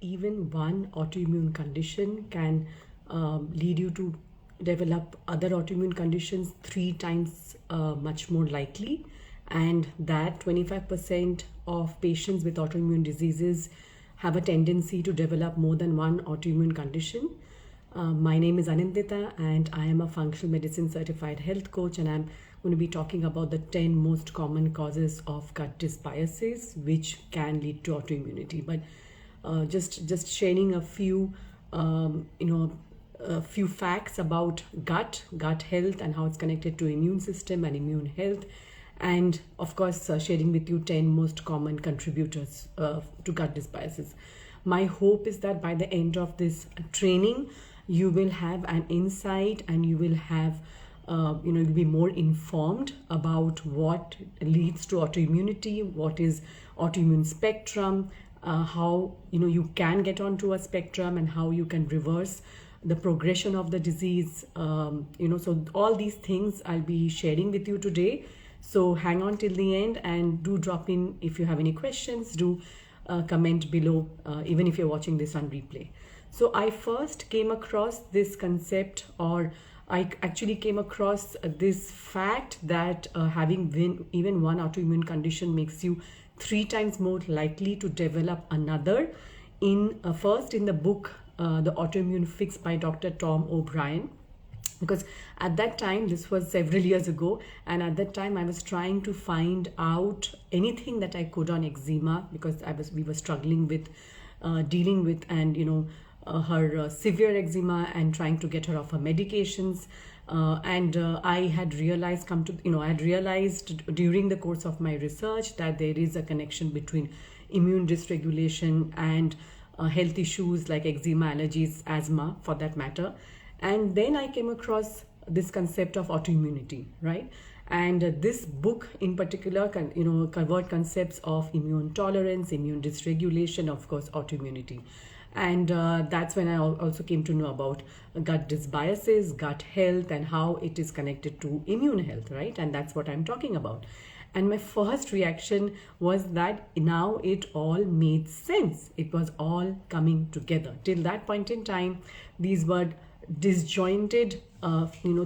even one autoimmune condition can lead you to develop other autoimmune conditions 3 times much more likely, and that 25% of patients with autoimmune diseases have a tendency to develop more than one autoimmune condition. My name is Anindita and I am a functional medicine certified health coach, and I'm going to be talking about the 10 most common causes of gut dysbiosis which can lead to autoimmunity. But just sharing a few a few facts about gut health and how it's connected to immune system and immune health, and of course sharing with you 10 most common contributors to gut dysbiosis. My hope is that by the end of this training you will have an insight and you will have you'll be more informed about what leads to autoimmunity, what is autoimmune spectrum, how you can get onto a spectrum, and how you can reverse the progression of the disease. So all these things I'll be sharing with you today. So hang on till the end and do drop in if you have any questions. Do comment below, even if you're watching this on replay. So I first came across this concept, or I actually came across this fact that having even one autoimmune condition makes you 3 times more likely to develop another first in the book The Autoimmune Fix by Dr. Tom O'Brien. Because at that time, this was several years ago, and at that time I was trying to find out anything that I could on eczema, because we were struggling with dealing with her severe eczema and trying to get her off her medications. I had realized during the course of my research that there is a connection between immune dysregulation and health issues like eczema, allergies, asthma for that matter. And then I came across this concept of autoimmunity, right? And this book in particular covered concepts of immune tolerance, immune dysregulation, of course autoimmunity. And that's when I also came to know about gut dysbiosis, gut health, and how it is connected to immune health, right? And that's what I'm talking about. And my first reaction was that now it all made sense. It was all coming together. Till that point in time, these were disjointed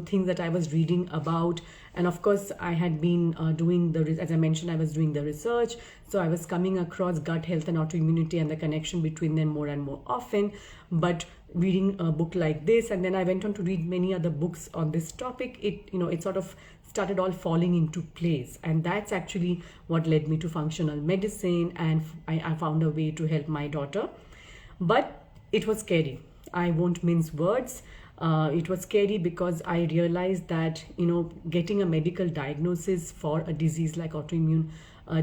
things that I was reading about. And of course I had been as I mentioned, I was doing the research, so I was coming across gut health and autoimmunity and the connection between them more and more often. But reading a book like this, and then I went on to read many other books on this topic, it sort of started all falling into place. And that's actually what led me to functional medicine, and I found a way to help my daughter. But it was scary. I won't mince words. It was scary because I realized that getting a medical diagnosis for a disease like autoimmune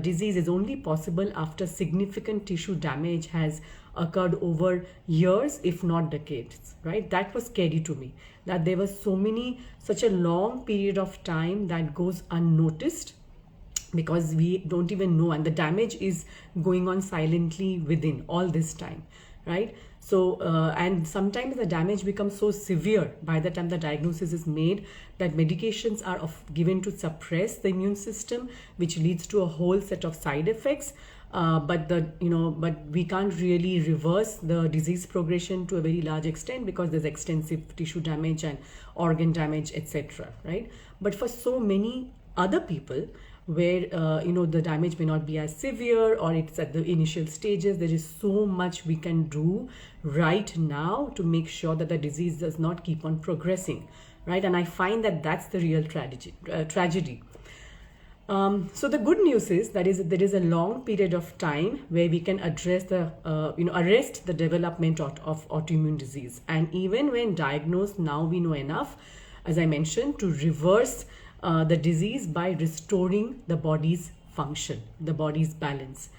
disease is only possible after significant tissue damage has occurred over years, if not decades, right? That was scary to me, that there was such a long period of time that goes unnoticed because we don't even know, and the damage is going on silently within all this time, right? So and sometimes the damage becomes so severe by the time the diagnosis is made that medications are given to suppress the immune system, which leads to a whole set of side effects. But we can't really reverse the disease progression to a very large extent because there's extensive tissue damage and organ damage, etc. Right? But for so many other people, where the damage may not be as severe, or it's at the initial stages, there is so much we can do right now to make sure that the disease does not keep on progressing, right? And I find that that's the real tragedy. So the good news is that there is a long period of time where we can address arrest the development of autoimmune disease. And even when diagnosed, now we know enough, as I mentioned, to reverse the disease by restoring the body's function, the body's balance.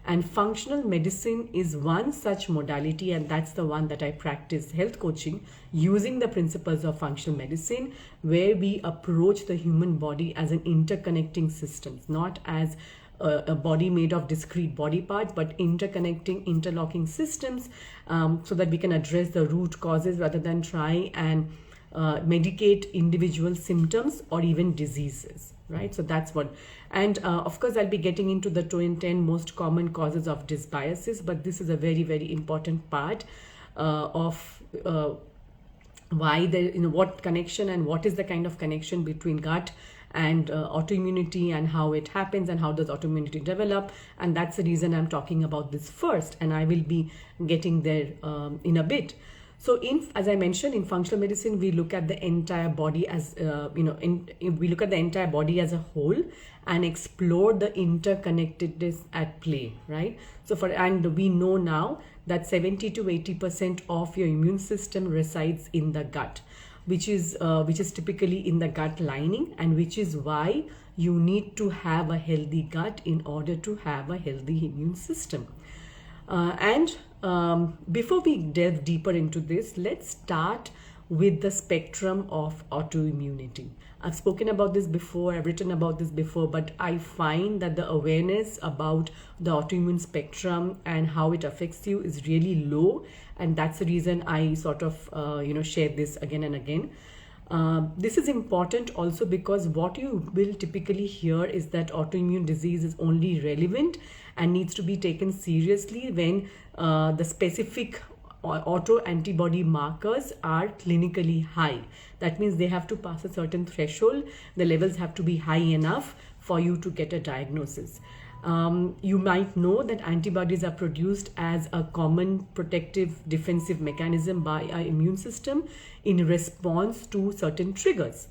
And functional medicine is one such modality, and that's the one that I practice health coaching using the principles of functional medicine, where we approach the human body as an interconnecting system, not as a body made of discrete body parts, but interlocking systems, so that we can address the root causes rather than try and medicate individual symptoms or even diseases, right? So that's what. And of course, I'll be getting into the 10 most common causes of dysbiosis, but this is a very, very important part of why there, what connection and what is the kind of connection between gut and autoimmunity, and how it happens and how does autoimmunity develop. And that's the reason I'm talking about this first, and I will be getting there in a bit. So as I mentioned, in functional medicine, we look at the entire body as, we look at the entire body as a whole and explore the interconnectedness at play, right? So and we know now that 70 to 80% of your immune system resides in the gut, which is typically in the gut lining, and which is why you need to have a healthy gut in order to have a healthy immune system. Before we delve deeper into this, let's start with the spectrum of autoimmunity. I've spoken about this before, I've written about this before, but I find that the awareness about the autoimmune spectrum and how it affects you is really low, and that's the reason I sort of share this again and again. This is important also because what you will typically hear is that autoimmune disease is only relevant and needs to be taken seriously when the specific autoantibody markers are clinically high. That means they have to pass a certain threshold. The levels have to be high enough for you to get a diagnosis. You might know that antibodies are produced as a common protective defensive mechanism by our immune system in response to certain triggers.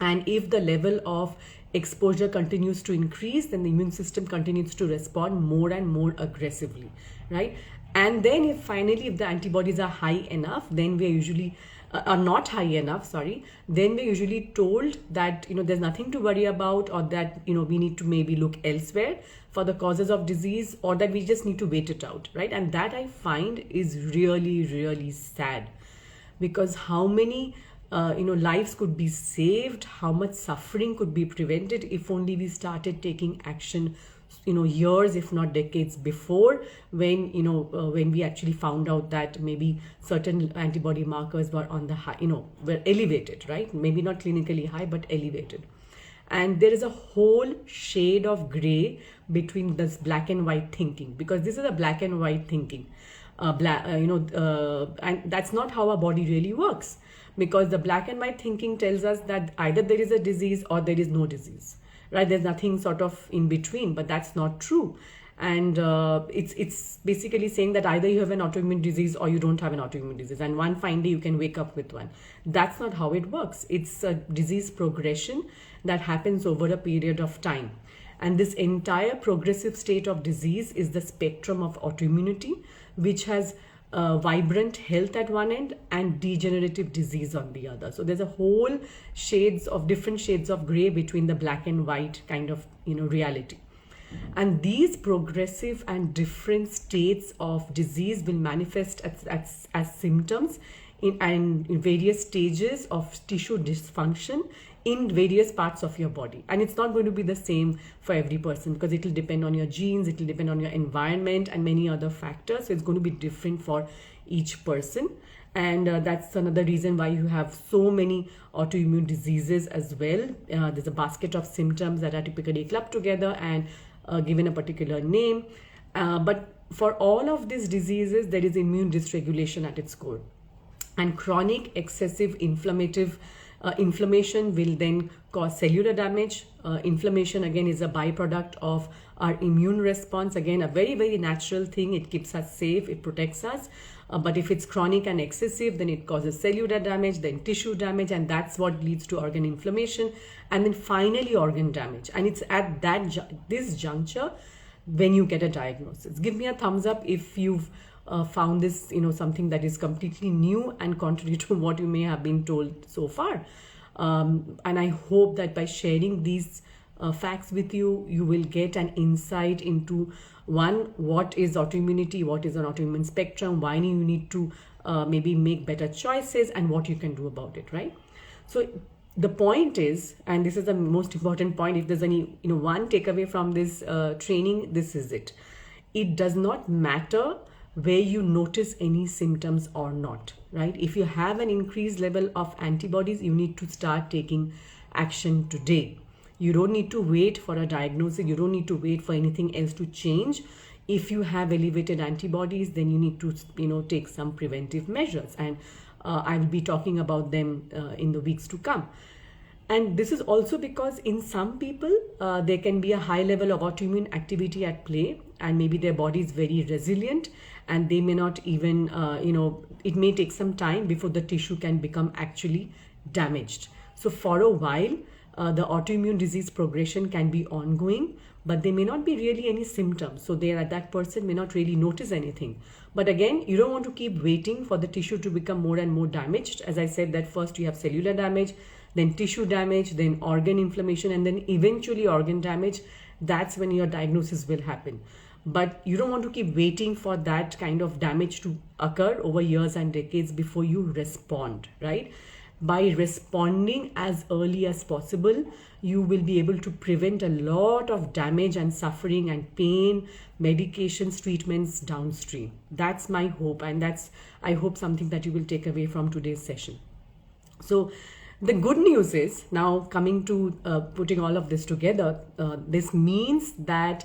And if the level of exposure continues to increase, then the immune system continues to respond more and more aggressively, right? And then if the antibodies are high enough, then we're usually are not high enough, sorry, then we're usually told that there's nothing to worry about, or that we need to maybe look elsewhere for the causes of disease, or that we just need to wait it out, right? And that I find is really, really sad, because how many lives could be saved, how much suffering could be prevented if only we started taking action years, if not decades before, when we actually found out that maybe certain antibody markers were on the high, were elevated, right? Maybe not clinically high, but elevated. And there is a whole shade of gray between this black and white thinking, because this is a black and white thinking. And that's not how our body really works, because the black and white thinking tells us that either there is a disease or there is no disease, right? There's nothing sort of in between, but that's not true. And it's basically saying that either you have an autoimmune disease or you don't have an autoimmune disease, and one fine day you can wake up with one. That's not how it works. It's a disease progression that happens over a period of time. And this entire progressive state of disease is the spectrum of autoimmunity, which has vibrant health at one end and degenerative disease on the other. So there's a whole different shades of gray between the black and white kind of reality. And these progressive and different states of disease will manifest as symptoms in various stages of tissue dysfunction in various parts of your body. And it's not going to be the same for every person, because it will depend on your genes, it will depend on your environment and many other factors. So it's going to be different for each person. And that's another reason why you have so many autoimmune diseases as well. There's a basket of symptoms that are typically clubbed together and given a particular name. But for all of these diseases, there is immune dysregulation at its core. And chronic excessive inflammation will then cause cellular damage. Inflammation again is a byproduct of our immune response. Again, a very, very natural thing. It keeps us safe, it protects us. But if it's chronic and excessive, then it causes cellular damage, then tissue damage, and that's what leads to organ inflammation, and then finally organ damage. And it's at this juncture when you get a diagnosis. Give me a thumbs up if you've found this something that is completely new and contrary to what you may have been told so far. And I hope that by sharing these facts with you, you will get an insight into what is autoimmunity, what is an autoimmune spectrum, why you need to maybe make better choices, and what you can do about it, right? So the point is, and this is the most important point, if there's any one takeaway from this training, this is it. It does not matter where you notice any symptoms or not, right? If you have an increased level of antibodies, you need to start taking action today. You don't need to wait for a diagnosis. You don't need to wait for anything else to change. If you have elevated antibodies, then you need to, take some preventive measures. And I will be talking about them in the weeks to come. And this is also because in some people, there can be a high level of autoimmune activity at play, and maybe their body is very resilient, and they may not even, it may take some time before the tissue can become actually damaged. So for a while, the autoimmune disease progression can be ongoing, but there may not be really any symptoms. So that person may not really notice anything. But again, you don't want to keep waiting for the tissue to become more and more damaged. As I said, that first you have cellular damage, then tissue damage, then organ inflammation, and then eventually organ damage. That's when your diagnosis will happen. But you don't want to keep waiting for that kind of damage to occur over years and decades before you respond, right? By responding as early as possible, you will be able to prevent a lot of damage and suffering and pain, medications, treatments downstream. That's my hope, and that's, I hope, something that you will take away from today's session. So the good news is, now coming to putting all of this together, this means that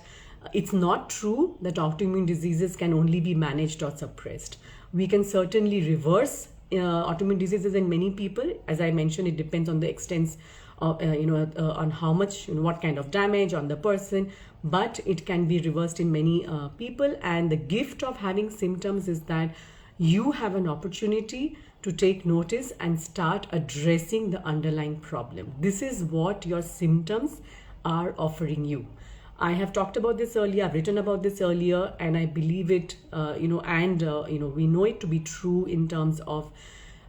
it's not true that autoimmune diseases can only be managed or suppressed. We can certainly reverse autoimmune diseases in many people. As I mentioned, it depends on the extent of, on how much, what kind of damage on the person, but it can be reversed in many people. And the gift of having symptoms is that you have an opportunity to take notice and start addressing the underlying problem. This is what your symptoms are offering you. I have talked about this earlier, I've written about this earlier, and I believe it, we know it to be true in terms of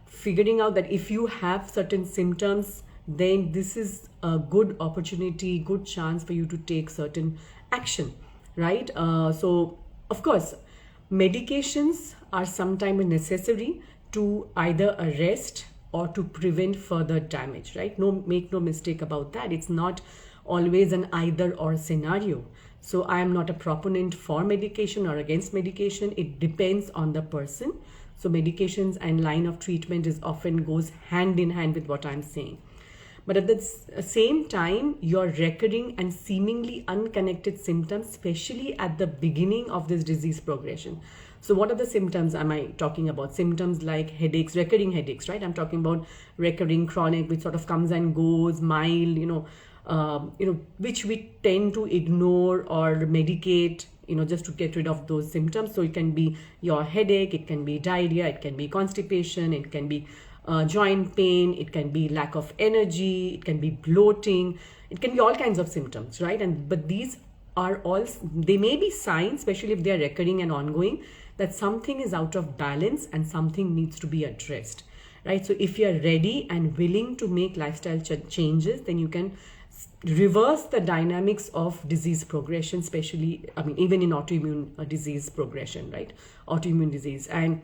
figuring out that if you have certain symptoms, then this is a good opportunity, good chance for you to take certain action, right? So, of course, medications are sometimes necessary to either arrest or to prevent further damage, right? Make no mistake about that. It's not always an either or scenario. So I am not a proponent for medication or against medication. It depends on the person. So medications and line of treatment is often goes hand in hand with what I'm saying. But at the same time, your recurring and seemingly unconnected symptoms, especially at the beginning of this disease progression. So what are the symptoms am I talking about? Symptoms like headaches, recurring headaches, right? I'm talking about recurring chronic, which sort of comes and goes, mild, which we tend to ignore or medicate, just to get rid of those symptoms. So it can be your headache, it can be diarrhea, it can be constipation, it can be joint pain, it can be lack of energy, it can be bloating, it can be all kinds of symptoms, right? But these are all, they may be signs, especially if they are recurring and ongoing, that something is out of balance and something needs to be addressed, right? So if you're ready and willing to make lifestyle changes, then you can reverse the dynamics of disease progression, especially, even in autoimmune disease progression, right? Autoimmune disease. And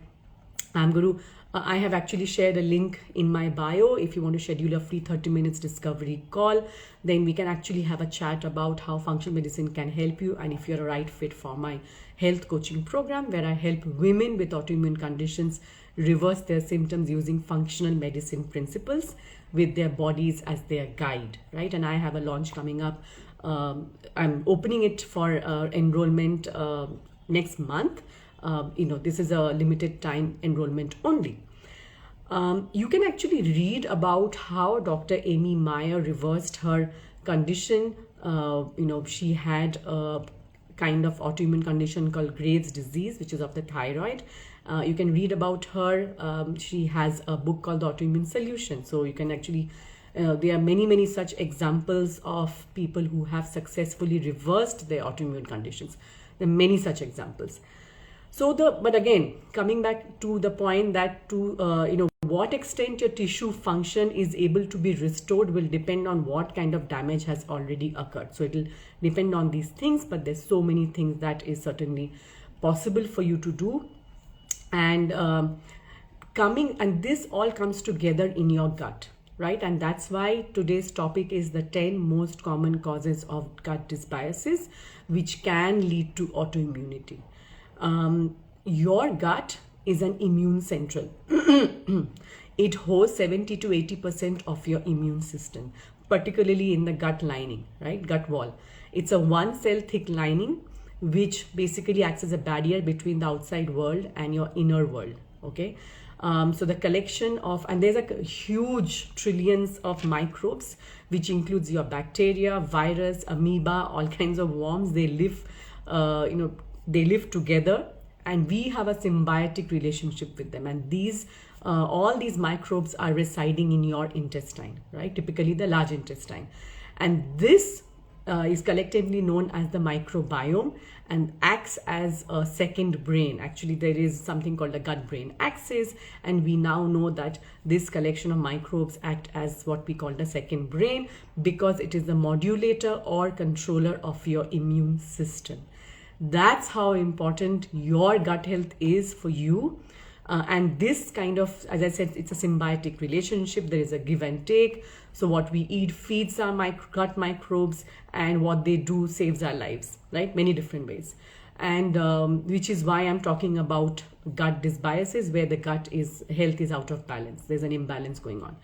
I have actually shared a link in my bio. If you want to schedule a free 30 minutes discovery call, then we can actually have a chat about how functional medicine can help you, and if you're a right fit for my health coaching program, where I help women with autoimmune conditions reverse their symptoms using functional medicine principles with their bodies as their guide, right? And I have a launch coming up. I'm opening it for enrollment next month. This is a limited time enrollment only. You can actually read about how Dr. Amy Meyer reversed her condition. She had a kind of autoimmune condition called Graves' disease, which is of the thyroid. You can read about her. She has a book called The Autoimmune Solution. So you can actually, there are many such examples of people who have successfully reversed their autoimmune conditions. There are many such examples. But again, coming back to the point that to what extent your tissue function is able to be restored will depend on what kind of damage has already occurred. So it will depend on these things, but there's so many things that is certainly possible for you to do. And this all comes together in your gut, right? And that's why today's topic is the 10 most common causes of gut dysbiosis, which can lead to autoimmunity. Your gut is an immune central. It hosts 70 to 80% of your immune system. particularly in the gut lining, right? Gut wall. It's a one cell thick lining which basically acts as a barrier between the outside world and your inner world. Okay. So the collection of, and there's a huge trillions of microbes, which includes your bacteria, virus, amoeba, all kinds of worms. They live, they live together, and we have a symbiotic relationship with them. And these, all these microbes are residing in your intestine, right? Typically the large intestine. And this is collectively known as the microbiome and acts as a second brain. Actually, there is something called the gut-brain axis, and we now know that this collection of microbes act as what we call the second brain, because it is the modulator or controller of your immune system. That's how important your gut health is for you. And this kind of, as I said, it's a symbiotic relationship. There is a give and take. So what we eat feeds our gut microbes, and what they do saves our lives, right? Many different ways. And which is why I'm talking about gut dysbiosis, where the gut health is out of balance. There's an imbalance going on.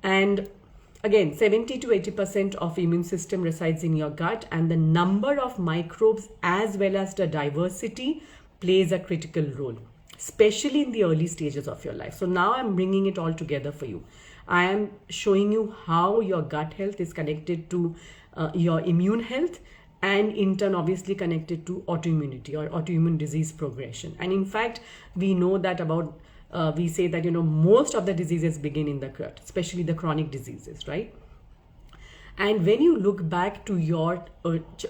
And again, 70 to 80% of immune system resides in your gut, and the number of microbes as well as the diversity plays a critical role, especially in the early stages of your life. So now I'm bringing it all together for you. I am showing you how your gut health is connected to your immune health, and in turn obviously connected to autoimmunity or autoimmune disease progression. And in fact, we know that about, we say that, most of the diseases begin in the gut, especially the chronic diseases, right? And when you look back to your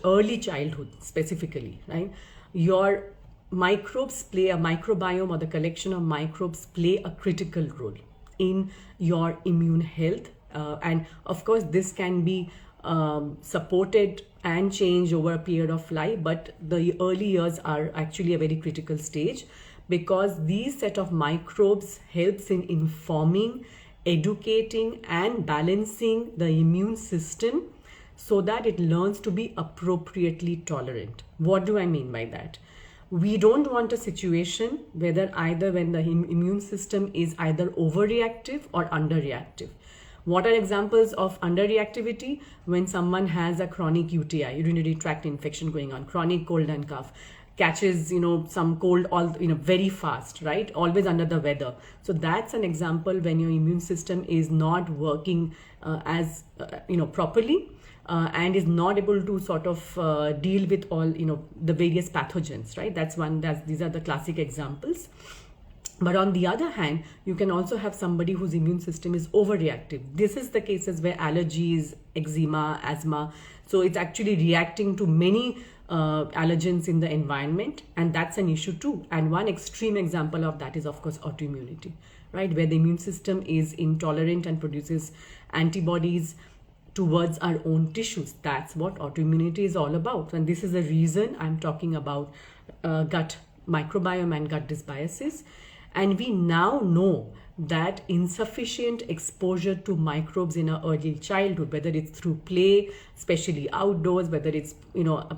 early childhood specifically, right, your microbes play, a microbiome or the collection of microbes play a critical role in your immune health. And of course, this can be supported and changed over a period of life, but the early years are actually a very critical stage, because these set of microbes helps in informing, educating, and balancing the immune system so that it learns to be appropriately tolerant. What do I mean by that? We don't want a situation when the immune system is either overreactive or underreactive. What are examples of underreactivity? When someone has a chronic UTI, urinary tract infection going on, chronic cold and cough, catches some cold very fast, right? Always under the weather. So that's an example when your immune system is not working as properly. And is not able to sort of deal with all the various pathogens, right? These are the classic examples. But on the other hand, you can also have somebody whose immune system is overreactive. This is the cases where allergies, eczema, asthma, so it's actually reacting to many allergens in the environment, and that's an issue too. And one extreme example of that is, of course, autoimmunity, right? Where the immune system is intolerant and produces antibodies towards our own tissues. That's what autoimmunity is all about. And this is the reason I'm talking about gut microbiome and gut dysbiosis. And we now know that insufficient exposure to microbes in our early childhood, whether it's through play, especially outdoors, whether it's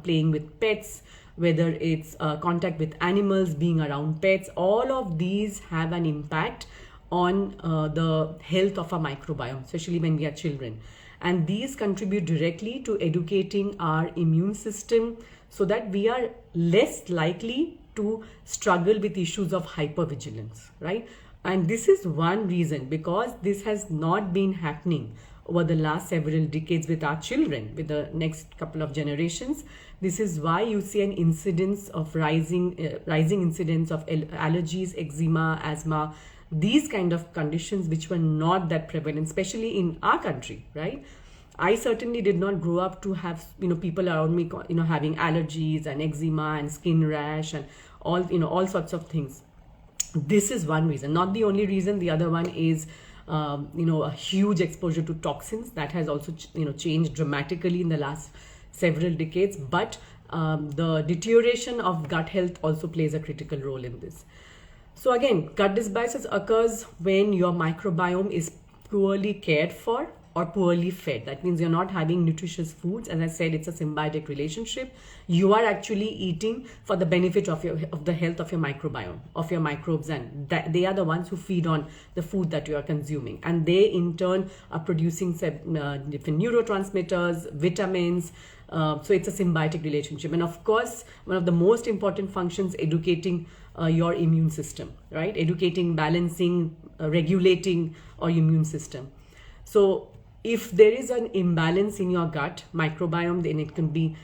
playing with pets, whether it's contact with animals, being around pets, all of these have an impact on the health of our microbiome, especially when we are children. And these contribute directly to educating our immune system so that we are less likely to struggle with issues of hypervigilance, right? And this is one reason, because this has not been happening over the last several decades with our children, with the next couple of generations. This is why you see an incidence of rising incidence of allergies, eczema, asthma, these kind of conditions which were not that prevalent, especially in our country, right? I certainly did not grow up to have people around me having allergies and eczema and skin rash and all sorts of things. This is one reason, not the only reason. The other one is a huge exposure to toxins that has also changed dramatically in the last several decades. But the deterioration of gut health also plays a critical role in this. So again, gut dysbiosis occurs when your microbiome is poorly cared for or poorly fed. That means you're not having nutritious foods. As I said, it's a symbiotic relationship. You are actually eating for the benefit of the health of your microbiome, of your microbes, and that they are the ones who feed on the food that you are consuming, and they in turn are producing different neurotransmitters, vitamins. So it's a symbiotic relationship. And of course, one of the most important functions, educating your immune system, right? Educating, balancing, regulating our immune system. So if there is an imbalance in your gut microbiome, then it can be,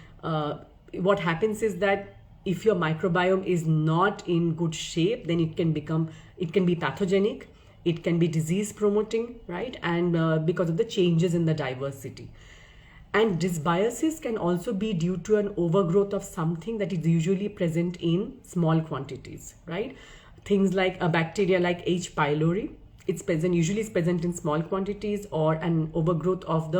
what happens is that if your microbiome is not in good shape, then it can be pathogenic, it can be disease promoting, right? And because of the changes in the diversity. And dysbiosis can also be due to an overgrowth of something that is usually present in small quantities, right? Things like a bacteria like H. pylori, usually it's present in small quantities, or an overgrowth of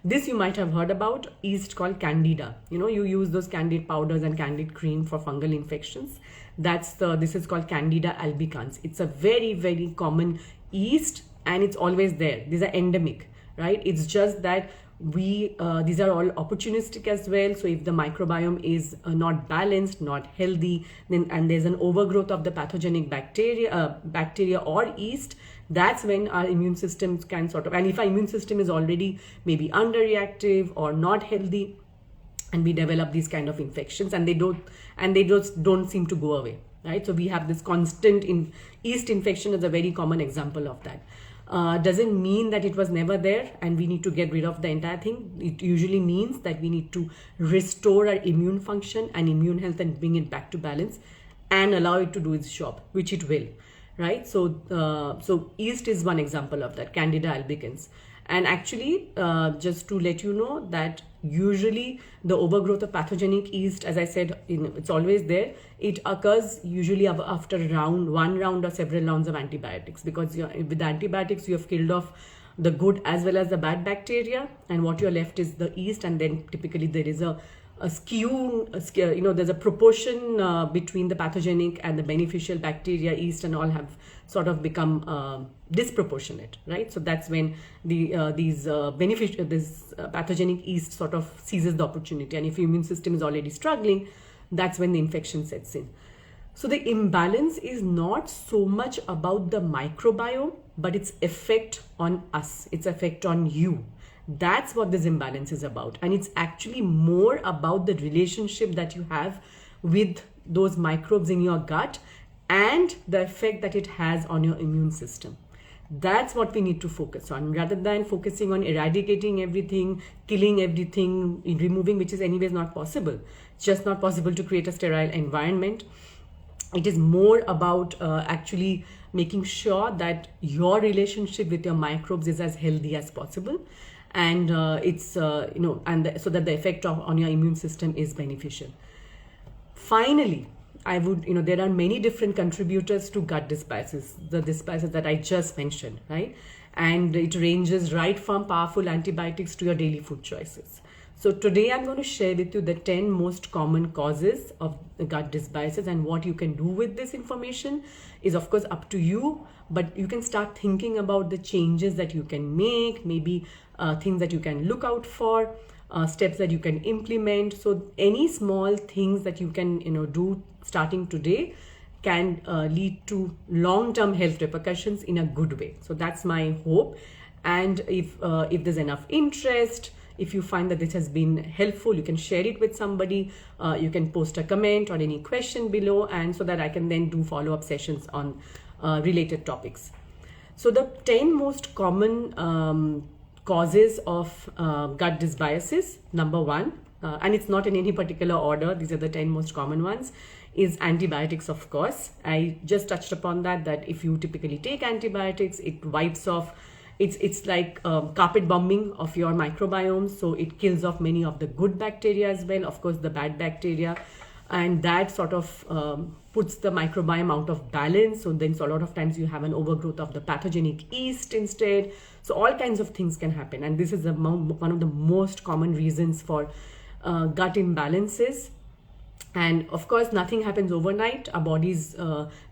this you might have heard about, yeast called candida. You use those candid powders and candid cream for fungal infections. This is called candida albicans. It's a very, very common yeast, and it's always there. These are endemic, right? It's just that these are all opportunistic as well. So if the microbiome is not balanced, not healthy, and there's an overgrowth of the pathogenic bacteria or yeast, that's when our immune systems can and if our immune system is already maybe underreactive or not healthy, and we develop these kind of infections, and they just don't seem to go away, right? So we have this constant yeast infection is a very common example of that. Doesn't mean that it was never there and we need to get rid of the entire thing. It usually means that we need to restore our immune function and immune health and bring it back to balance and allow it to do its job, which it will, right? So yeast is one example of that, Candida albicans. And actually, just to let you know that usually the overgrowth of pathogenic yeast, as I said, it's always there. It occurs usually after one round or several rounds of antibiotics, because with the antibiotics you have killed off the good as well as the bad bacteria, and what you're left is the yeast. And then typically there is a skew, there's a proportion between the pathogenic and the beneficial bacteria, yeast and all have sort of become disproportionate, right? So that's when this pathogenic yeast sort of seizes the opportunity, and if your immune system is already struggling, that's when the infection sets in. So the imbalance is not so much about the microbiome, but its effect on us, its effect on you. That's what this imbalance is about. And it's actually more about the relationship that you have with those microbes in your gut and the effect that it has on your immune system. That's what we need to focus on, rather than focusing on eradicating everything, killing everything, removing, which is anyways not possible. It's just not possible to create a sterile environment. It is more about actually making sure that your relationship with your microbes is as healthy as possible, and so that the effect on your immune system is beneficial. Finally, there are many different contributors to gut dysbiosis, the dysbiosis that I just mentioned, right? And it ranges right from powerful antibiotics to your daily food choices. So today I'm going to share with you the 10 most common causes of gut dysbiosis, and what you can do with this information is of course up to you, but you can start thinking about the changes that you can make, maybe things that you can look out for, steps that you can implement. So any small things that you can do starting today can lead to long-term health repercussions in a good way. So that's my hope. And if there's enough interest, if you find that this has been helpful, you can share it with somebody. You can post a comment or any question below, and so that I can then do follow-up sessions on related topics. So the 10 most common causes of gut dysbiosis, number 1, and it's not in any particular order, these are the 10 most common ones, is antibiotics, of course. I just touched upon that if you typically take antibiotics, it wipes off, it's like carpet bombing of your microbiome, so it kills off many of the good bacteria as well, of course the bad bacteria, and that sort of puts the microbiome out of balance. So then a lot of times you have an overgrowth of the pathogenic yeast instead. So all kinds of things can happen, and this is one of the most common reasons for gut imbalances. And of course nothing happens overnight. Our body is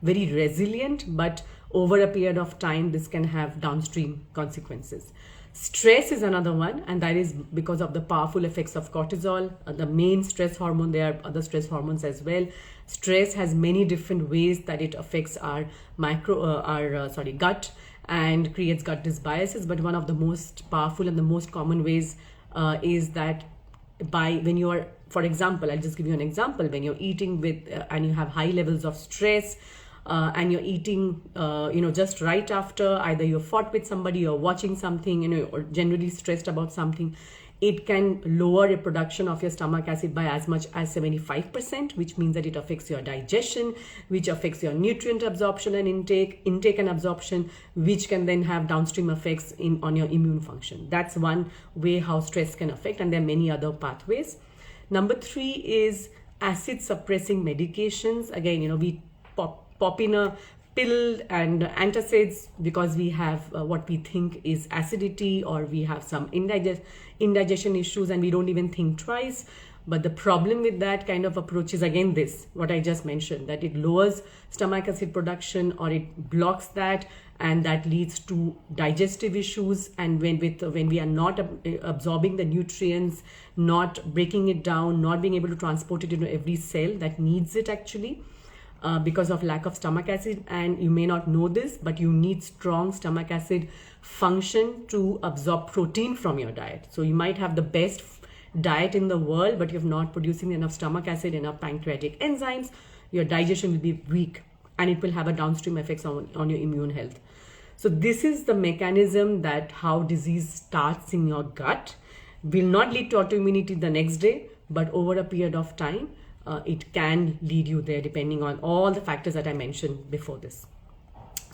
very resilient, but over a period of time this can have downstream consequences. Stress is another one, and that is because of the powerful effects of cortisol, the main stress hormone. There are other stress hormones as well. Stress has many different ways that it affects our gut and creates gut dysbiosis. But one of the most powerful and the most common ways is that when you are, for example, I'll just give you an example. When you're eating with and you have high levels of stress, and you're eating, just right after either you've fought with somebody or watching something, or generally stressed about something, it can lower the production of your stomach acid by as much as 75%, which means that it affects your digestion, which affects your nutrient absorption and intake and absorption, which can then have downstream effects on your immune function. That's one way how stress can affect, and there are many other pathways. Number 3 is acid suppressing medications. Again, we pop in a pill and antacids because we have what we think is acidity, or we have some indigestion issues, and we don't even think twice. But the problem with that kind of approach is, again, what I just mentioned, that it lowers stomach acid production, or it blocks that, and that leads to digestive issues. And when we are not absorbing the nutrients, not breaking it down, not being able to transport it into every cell that needs it actually, because of lack of stomach acid. And you may not know this, but you need strong stomach acid function to absorb protein from your diet. So you might have the best diet in the world, but you're not producing enough stomach acid, enough pancreatic enzymes, your digestion will be weak, and it will have a downstream effects on your immune health. So this is the mechanism that how disease starts in your gut. Will not lead to autoimmunity the next day, but over a period of time, it can lead you there depending on all the factors that I mentioned before this.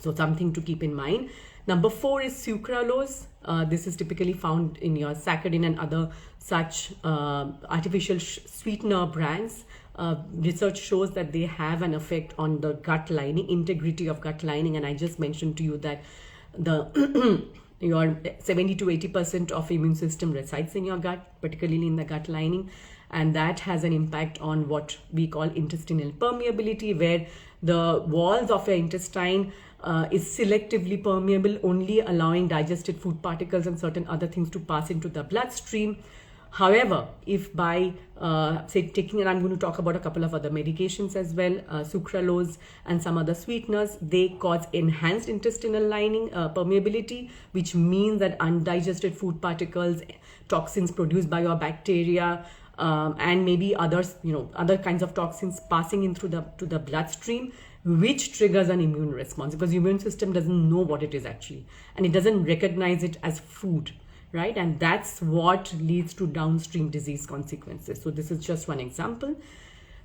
So something to keep in mind. Number 4 is sucralose. This is typically found in your saccharin and other such artificial sweetener brands. Research shows that they have an effect on the gut lining, integrity of gut lining. And I just mentioned to you that your 70 to 80% of immune system resides in your gut, particularly in the gut lining. And that has an impact on what we call intestinal permeability, where the walls of your intestine is selectively permeable, only allowing digested food particles and certain other things to pass into the bloodstream. However, if by taking, and I'm going to talk about a couple of other medications as well, sucralose and some other sweeteners, they cause enhanced intestinal lining permeability, which means that undigested food particles, toxins produced by your bacteria, and maybe others, other kinds of toxins passing in to the bloodstream, which triggers an immune response, because the immune system doesn't know what it is actually, and it doesn't recognize it as food, right? And that's what leads to downstream disease consequences. So this is just one example.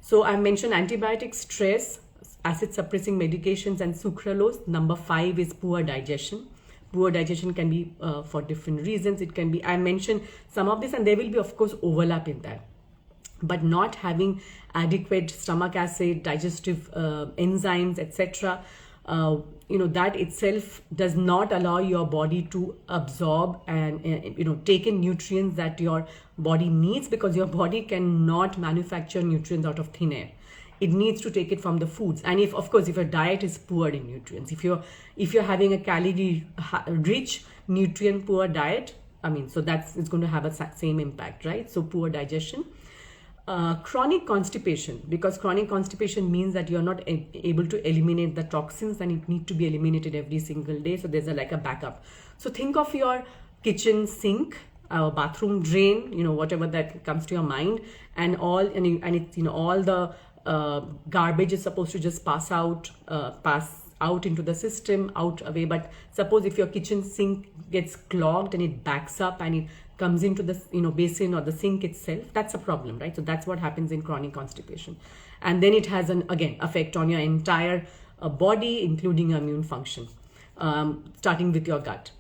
So I mentioned antibiotics, stress, acid suppressing medications, and sucralose. Number 5 is poor digestion. Poor digestion can be for different reasons. It can be, I mentioned some of this, and there will be, of course, overlap in that. But not having adequate stomach acid, digestive enzymes, etc., that itself does not allow your body to absorb and take in nutrients that your body needs, because your body cannot manufacture nutrients out of thin air. It needs to take it from the foods. And if your diet is poor in nutrients, if you're having a calorie rich, nutrient poor diet, so it's going to have a same impact, right? So poor digestion. Chronic constipation, because chronic constipation means that you're not able to eliminate the toxins, and it needs to be eliminated every single day. So there's a backup. So think of your kitchen sink, bathroom drain, whatever that comes to your mind, and all the garbage is supposed to just pass out into the system, out away. But suppose if your kitchen sink gets clogged and it backs up and it comes into the basin or the sink itself, that's a problem, right? So that's what happens in chronic constipation, and then it has an effect on your entire body, including your immune function, starting with your gut.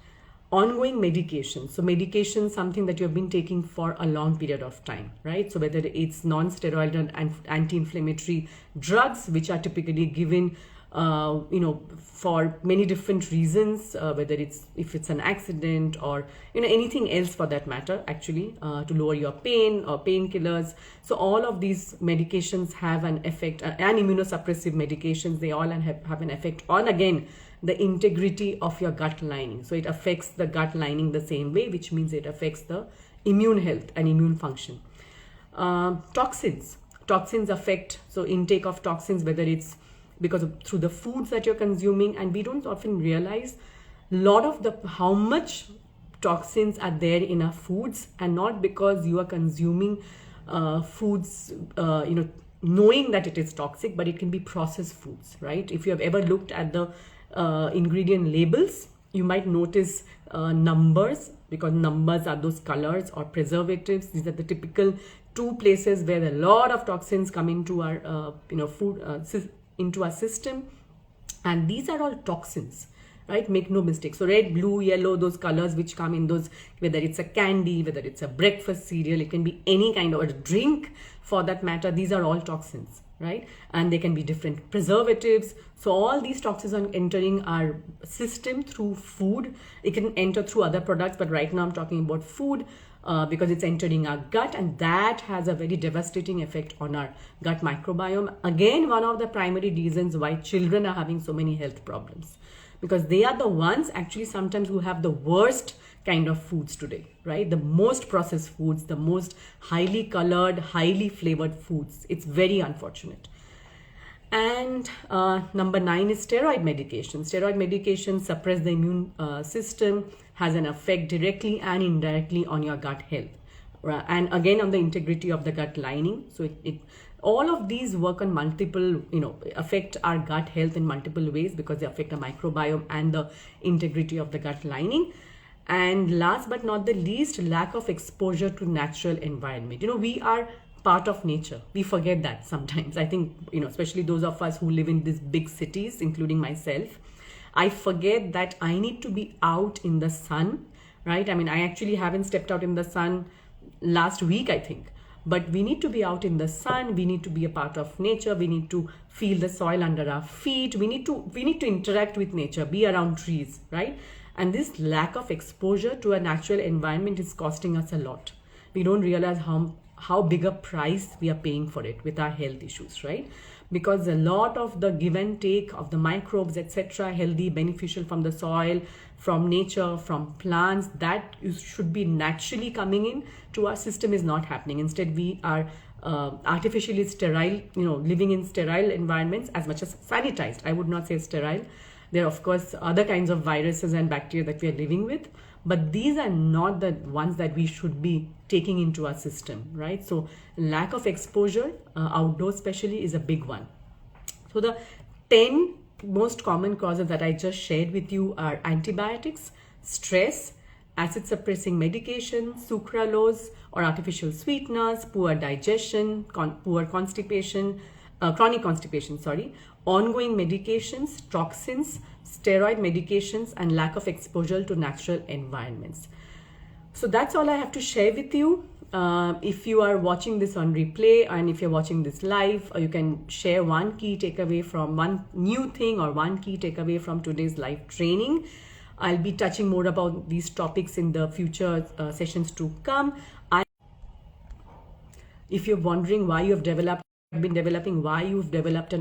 Ongoing medication. So medication, something that you've been taking for a long period of time, right? So whether it's non-steroidal and anti-inflammatory drugs, which are typically given for many different reasons, whether if it's an accident or anything else for that matter, actually, to lower your pain or painkillers. So all of these medications have an effect, and immunosuppressive medications, they all have an effect on, again, the integrity of your gut lining. So it affects the gut lining the same way, which means it affects the immune health and immune function. Toxins affect, so intake of toxins, whether it's through the foods that you're consuming, and we don't often realize how much toxins are there in our foods, and not because you are consuming foods knowing that it is toxic, but it can be processed foods, right? If you have ever looked at the ingredient labels, you might notice numbers, because numbers are those colors or preservatives. These are the typical two places where a lot of toxins come into our into our system, and these are all toxins, right? Make no mistake. So red, blue, yellow, those colors which come in those, whether it's a candy, whether it's a breakfast cereal, it can be any kind of a drink for that matter, these are all toxins, right? And they can be different preservatives. So all these toxins are entering our system through food. It can enter through other products, but right now I'm talking about food, because it's entering our gut, and that has a very devastating effect on our gut microbiome. Again, one of the primary reasons why children are having so many health problems, because they are the ones actually sometimes who have the worst kind of foods today, right? The most processed foods, the most highly colored, highly flavored foods. It's very unfortunate. And number 9 is steroid medication. Steroid medication suppress the immune system, has an effect directly and indirectly on your gut health, and again on the integrity of the gut lining. So all of these work on multiple, affect our gut health in multiple ways, because they affect the microbiome and the integrity of the gut lining. And last but not the least, lack of exposure to natural environment. We are part of nature. We forget that sometimes. I think, especially those of us who live in these big cities, including myself, I forget that I need to be out in the sun, right? I mean, I actually haven't stepped out in the sun last week, I think. But we need to be out in the sun. We need to be a part of nature. We need to feel the soil under our feet. We need to interact with nature, be around trees, right? And this lack of exposure to a natural environment is costing us a lot. We don't realize how big a price we are paying for it with our health issues, right? Because a lot of the give and take of the microbes, etc., healthy, beneficial from the soil, from nature, from plants, that should be naturally coming in to our system is not happening. Instead, we are artificially sterile, living in sterile environments, as much as sanitized. I would not say sterile. There are, of course, other kinds of viruses and bacteria that we are living with, but these are not the ones that we should be taking into our system, right? So lack of exposure, outdoors especially, is a big one. So the 10 most common causes that I just shared with you are antibiotics, stress, acid suppressing medication, sucralose or artificial sweeteners, poor digestion, poor constipation, chronic constipation, ongoing medications, toxins, steroid medications, and lack of exposure to natural environments. So that's all I have to share with you. If you are watching this on replay, and if you're watching this live, you can share one key takeaway from one new thing or one key takeaway from today's live training. I'll be touching more about these topics in the future sessions to come. If you're wondering why you've developed an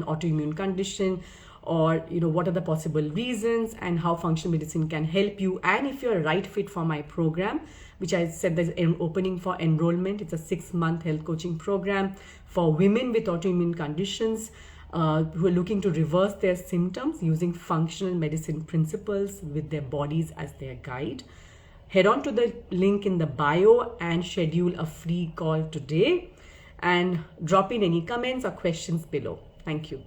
autoimmune condition, or what are the possible reasons and how functional medicine can help you, and if you're a right fit for my program, which I said there's an opening for enrollment. It's a 6-month health coaching program for women with autoimmune conditions who are looking to reverse their symptoms using functional medicine principles with their bodies as their guide. Head on to the link in the bio and schedule a free call today, and drop in any comments or questions below. Thank you.